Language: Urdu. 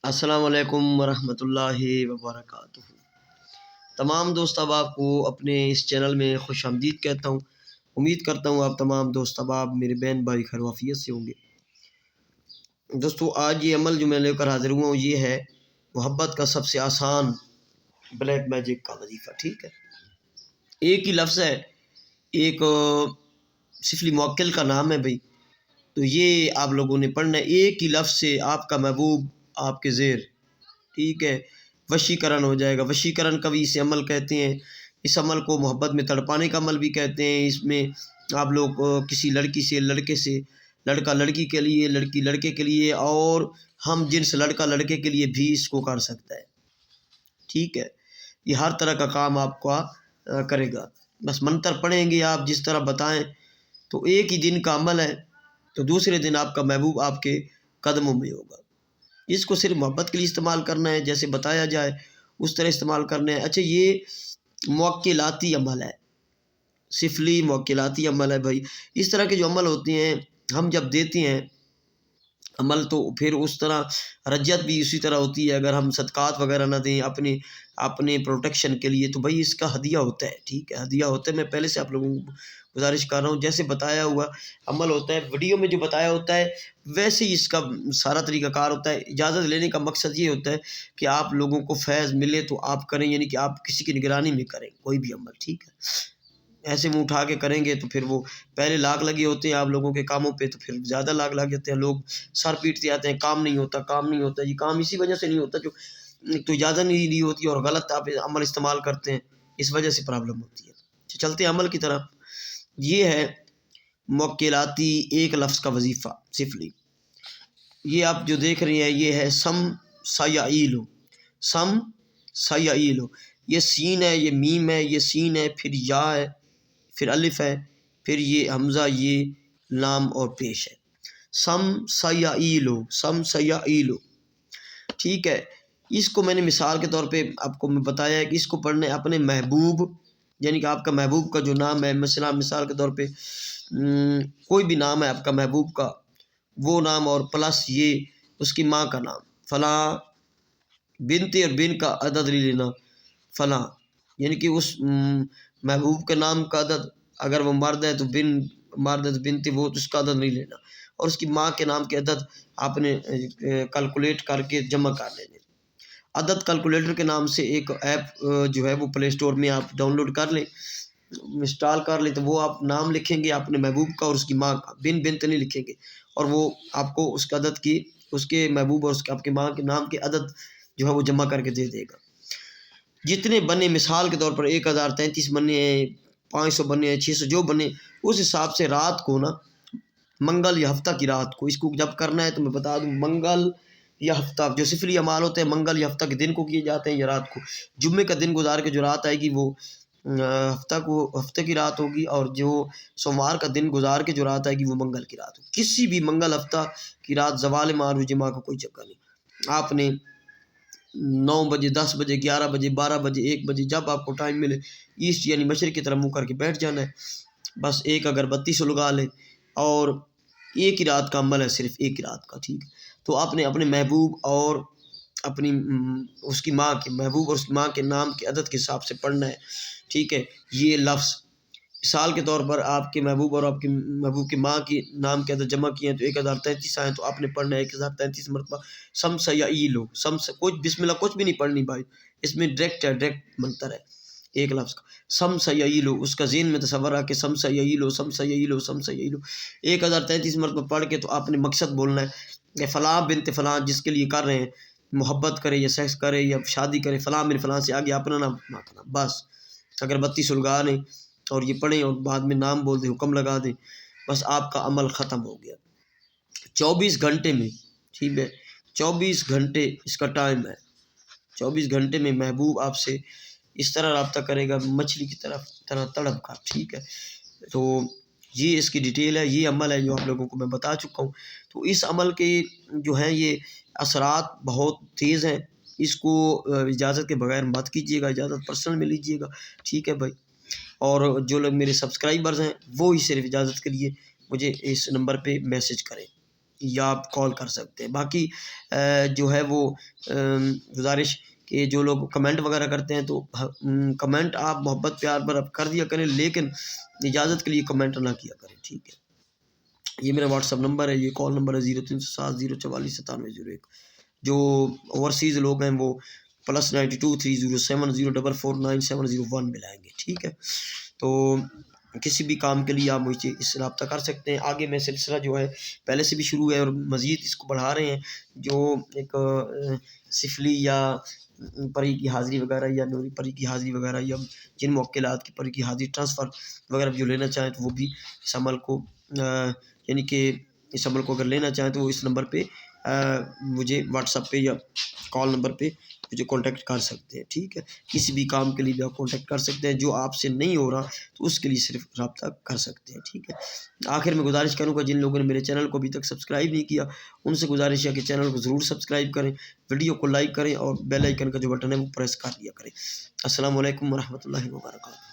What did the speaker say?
السلام علیکم ورحمۃ اللہ وبرکاتہ۔ تمام دوست احباب کو اپنے اس چینل میں خوش آمدید کہتا ہوں۔ امید کرتا ہوں آپ تمام دوست احباب میرے بہن بھائی خیر وافیت سے ہوں گے۔ دوستو، آج یہ عمل جو میں لے کر حاضر ہوا ہوں یہ ہے محبت کا سب سے آسان بلیک میجک کا وظیفہ۔ ٹھیک ہے، ایک ہی لفظ ہے، ایک سفلی موکل کا نام ہے بھائی، تو یہ آپ لوگوں نے پڑھنا ہے۔ ایک ہی لفظ سے آپ کا محبوب آپ کے زیر، ٹھیک ہے، وشیکرن ہو جائے گا۔ وشیکرن کا بھی اسے عمل کہتے ہیں۔ اس عمل کو محبت میں تڑپانے کا عمل بھی کہتے ہیں۔ اس میں آپ لوگ کسی لڑکی سے، لڑکے سے، لڑکا لڑکی کے لیے، لڑکی لڑکے کے لیے، اور ہم جنس لڑکا لڑکے کے لیے بھی اس کو کر سکتا ہے۔ ٹھیک ہے، یہ ہر طرح کا کام آپ کا کرے گا۔ بس منتر پڑھیں گے آپ جس طرح بتائیں، تو ایک ہی دن کا عمل ہے، تو دوسرے دن آپ کا محبوب آپ کے قدموں میں ہوگا۔ اس کو صرف محبت کے لیے استعمال کرنا ہے، جیسے بتایا جائے اس طرح استعمال کرنا ہے۔ اچھا، یہ موکلاتی عمل ہے، سفلی موکلاتی عمل ہے بھائی۔ اس طرح کے جو عمل ہوتے ہیں ہم جب دیتے ہیں عمل، تو پھر اس طرح رجت بھی اسی طرح ہوتی ہے۔ اگر ہم صدقات وغیرہ نہ دیں اپنے پروٹیکشن کے لیے، تو بھائی اس کا ہدیہ ہوتا ہے۔ ٹھیک ہے، ہدیہ ہوتا ہے۔ میں پہلے سے آپ لوگوں کو گزارش کر رہا ہوں، جیسے بتایا ہوا عمل ہوتا ہے، ویڈیو میں جو بتایا ہوتا ہے ویسے ہی اس کا سارا طریقہ کار ہوتا ہے۔ اجازت لینے کا مقصد یہ ہوتا ہے کہ آپ لوگوں کو فیض ملے تو آپ کریں، یعنی کہ آپ کسی کی نگرانی میں کریں کوئی بھی عمل۔ ٹھیک ہے، ایسے منہ اٹھا کے کریں گے تو پھر وہ پہلے لاگ لگے ہوتے ہیں آپ لوگوں کے کاموں پہ، تو پھر زیادہ لاگ لگ جاتے ہیں، لوگ سر پیٹتے آتے ہیں، کام نہیں ہوتا، کام نہیں ہوتا۔ یہ کام اسی وجہ سے نہیں ہوتا جو تو اجازت نہیں لی ہوتی اور غلط آپ عمل استعمال کرتے ہیں، اس وجہ سے پرابلم ہوتی ہے۔ چلتے ہیں عمل کی طرف۔ یہ ہے موکلاتی ایک لفظ کا وظیفہ سفلی۔ یہ آپ جو دیکھ رہے ہیں یہ ہے سم سیعیلو، سم سیعیلو۔ یہ سین ہے، یہ میم ہے، یہ سین ہے، پھر یا ہے، پھر الف ہے، پھر یہ حمزہ، یہ لام اور پیش ہے۔ سم سیعیلو، سم سیعیلو۔ ٹھیک ہے، اس کو میں نے مثال کے طور پہ آپ کو میں بتایا ہے کہ اس کو پڑھنا ہے اپنے محبوب، یعنی کہ آپ کا محبوب کا جو نام ہے، مثال کے طور پہ کوئی بھی نام ہے آپ کا محبوب کا، وہ نام اور پلس یہ اس کی ماں کا نام، فلاں بنت، اور بن کا عدد نہیں لینا، فلاں، یعنی کہ اس محبوب کے نام کا عدد، اگر وہ مرد ہے تو بن، مرد ہے تو بنت، وہ اس کا عدد نہیں لینا، اور اس کی ماں کے نام کے عدد آپ نے کیلکولیٹ کر کے جمع کر لینے۔ عدد کیلکولیٹر کے نام سے ایک ایپ جو ہے وہ پلے اسٹور میں آپ ڈاؤن لوڈ کر لیں، انسٹال کر لیں، تو وہ آپ نام لکھیں گے اپنے محبوب کا اور اس کی ماں کا، بن بنت نہیں لکھیں گے، اور وہ آپ کو اس کے عدد کی، اس کے محبوب اور اس کے آپ کے ماں کے نام کے عدد جو ہے وہ جمع کر کے دے دے گا۔ جتنے بنے، مثال کے طور پر 1033 بنے ہیں، 500 بنے ہیں، 600 جو بنے، اس حساب سے رات کو نا، منگل یا ہفتہ کی رات کو اس کو جب کرنا ہے، تو میں بتا دوں منگل یا ہفتہ، جو سفلی اعمال ہوتے ہیں منگل یا ہفتہ کے دن کو کیے جاتے ہیں یا رات کو۔ جمعے کا دن گزار کے جو رات آئے گی وہ ہفتے کی رات ہوگی، اور جو سوموار کا دن گزار کے جو رات آئے گی وہ منگل کی رات ہوگی۔ کسی بھی منگل ہفتہ کی رات زوال معروف جمعہ کا کوئی چکر نہیں، آپ نے 9 بجے، 10 بجے، 11 بجے، 12 بجے، 1 بجے، جب آپ کو ٹائم ملے، ایسٹ یعنی مشرق کی طرف منہ کر کے بیٹھ جانا ہے، بس ایک اگربتی سے لگا لیں، اور ایک ہی رات کا عمل ہے، صرف ایک ہی رات کا۔ ٹھیک ہے، تو آپ نے اپنے محبوب اور اپنی اس کی ماں کے محبوب اور اس کی ماں کے نام کے عدد کے حساب سے پڑھنا ہے۔ ٹھیک ہے، یہ لفظ مثال کے طور پر آپ کے محبوب اور آپ کے محبوب کی ماں کی نام کے عدد جمع کیے ہیں تو 1033 آئیں، تو آپ نے پڑھنا ہے 1033 مرتبہ سم سیعیلو، سم سے کچھ بسم اللہ کچھ بھی نہیں پڑھنی بھائی، اس میں ڈائریکٹ ہے، ڈائریکٹ منتر ہے ایک لفظ کا، سم سیعیلو۔ اس کا ذہن میں تصور آ کہ سم سیعیلو، سم سیعیلو، سم سیعیلو 1033 مرتبہ پڑھ کے، تو آپ نے مقصد بولنا ہے کہ فلاں بنت فلاں جس کے لیے کر رہے ہیں، محبت کرے یا سیکس کرے یا شادی کرے، فلاں بن فلاں سے آگے اپنا نام ماں، بس اگربتی سلگا لیں اور یہ پڑھیں، اور بعد میں نام بول دیں، حکم لگا دیں، بس آپ کا عمل ختم ہو گیا 24 گھنٹے میں۔ ٹھیک ہے، 24 گھنٹے اس کا ٹائم ہے، 24 گھنٹے میں محبوب آپ سے اس طرح رابطہ کرے گا مچھلی کی طرح تڑپ کر۔ ٹھیک ہے، تو یہ اس کی ڈیٹیل ہے، یہ عمل ہے جو آپ لوگوں کو میں بتا چکا ہوں۔ تو اس عمل کے جو ہیں یہ اثرات بہت تیز ہیں، اس کو اجازت کے بغیر مت کیجیے گا، اجازت پرسنل میں لیجیے گا۔ ٹھیک ہے بھائی، اور جو لوگ میرے سبسکرائبرز ہیں وہ ہی صرف اجازت کے لیے مجھے اس نمبر پہ میسج کریں۔ یا آپ کال کر سکتے ہیں۔ باقی جو ہے وہ گزارش کہ جو لوگ کمنٹ وغیرہ کرتے ہیں تو کمنٹ آپ محبت پیار پر اب کر دیا کریں، لیکن اجازت کے لیے کمنٹ نہ کیا کریں، ٹھیک ہے۔ یہ میرا واٹس ایپ نمبر ہے، یہ کال نمبر ہے 0307044901۔ جو اوورسیز لوگ ہیں وہ +92 3070 449 ملائیں گے، ٹھیک ہے۔ تو کسی بھی کام کے لیے آپ مجھ سے اس سے رابطہ کر سکتے ہیں۔ آگے میں سلسلہ جو ہے پہلے سے بھی شروع ہے اور مزید اس کو بڑھا رہے ہیں، جو ایک سفلی یا پری کی حاضری وغیرہ یا نوری پری کی حاضری وغیرہ یا جن موکلات کی پری کی حاضری ٹرانسفر وغیرہ جو لینا چاہیں تو وہ بھی اس عمل کو یعنی کہ اس عمل کو اگر لینا چاہیں تو وہ اس نمبر پہ مجھے واٹس ایپ پہ یا کال نمبر پہ مجھے کانٹیکٹ کر سکتے ہیں، ٹھیک ہے۔ کسی بھی کام کے لیے بھی آپ کانٹیکٹ کر سکتے ہیں، جو آپ سے نہیں ہو رہا تو اس کے لیے صرف رابطہ کر سکتے ہیں، ٹھیک ہے۔ آخر میں گزارش کروں گا جن لوگوں نے میرے چینل کو ابھی تک سبسکرائب نہیں کیا ان سے گزارش ہے کہ چینل کو ضرور سبسکرائب کریں، ویڈیو کو لائک کریں اور بیل آئیکن کا جو بٹن ہے وہ پریس کر دیا کریں۔ السلام علیکم ورحمۃ اللہ وبرکاتہ۔